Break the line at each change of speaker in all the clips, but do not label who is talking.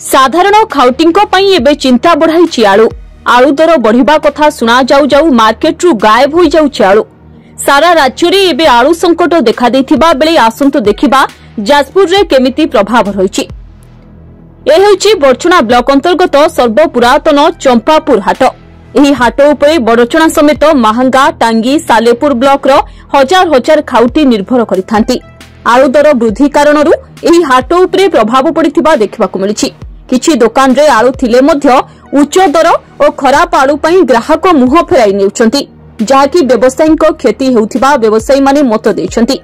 साधारण खाउटींको पई एबे चिंता बढ़ाई आलू आलू दर बढ़िबा कथा सुना जाऊ जाऊ मार्केट रु गायब हो जाउछि आलू। सारा राज्य रे एबे आलू संकट देखा देथिबा बेले आसंतु देखिबा जाजपुर रे केमिति प्रभाव रहिछि। ए हेउछि बड़चना ब्लॉक अंतर्गत सर्वपुरातन चंपापुर हाट। एही हाट उपरे बड़चना समेत महांगा टांगी सालेपुर ब्लॉक रो हजार हजार खाउटी निर्भर करिथांती। आलू दर वृद्धि कारणरू एही हाट उपरे प्रभाव पड़िथिबा देखिबाकू मिलिछि। किछि दुकान रे आलू थिले मध्य उच्च दर और खराब आलू पई ग्राहक मुह फेराई नेउछंती, जाहाकि व्यवसायीक क्षति हेउथिबा व्यवसायी माने मत दैछंती।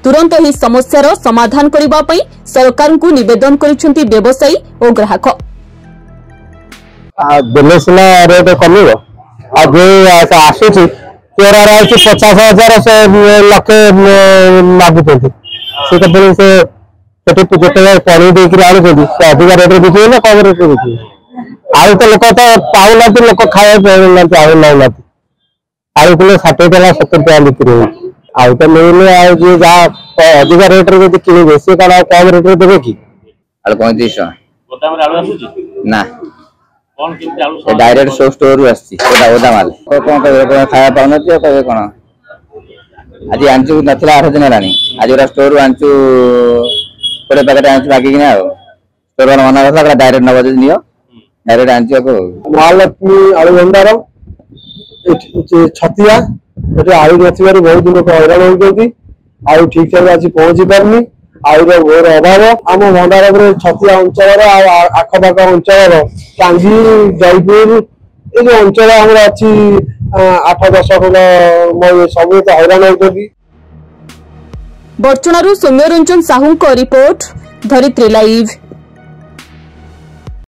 तुरंत ही समस्यार समाधान करिबा पई सरकार को निवेदन करिसंती व्यवसायी और ग्राहक।
बेलेसना रेट कमिबो आ जे आसुची तेरा रहछि 50,000 से लखे लागुतंती से तो से सेठी जेते पानी दे कि आलू कोदी से अधिक रेट रे बिकियो ना कम रेट रे बिकियो। आलू तो लोक तो पाउला तो लोक खाए ना आलू ना आलू किलो 60 टका 70 टका बिक्री हो। आलू तो मिलने आ जे जा अधिक रेट रे यदि किनिबे से काला कम रेट रे देबे कि
आलू 35
गोदाम रे आलू आसुची
ना
कोन किंती आलू
डायरेक्ट सो स्टोर रु आसी ओदा माल कोन कहबे खाया पाउन ते कहबे कोन आज आंचू नथला 8 दिन रानी आज ओरा स्टोर रु आंचू कोड़े पैकेट आंचू बाकी कि ना स्टोर वाला मना करला डायरेक्ट न बजे नियो डायरेक्ट आंचू को
महालक्ष्मी आलू भंडार छतिया एटे आलू नथिबार बहुत दिन को हैरान हो गई। आलू ठीक से आज पहुंची पारनी आलूर घोर अभाव आम भंडार छतिया अंचल आखपाख अंचल टांगी जयपुर ये अंचल आम अच्छी 8-10 खंड सब हैरान होती।
बड़चनारू सौम्यरंजन साहू रिपोर्ट धरित्री लाइव।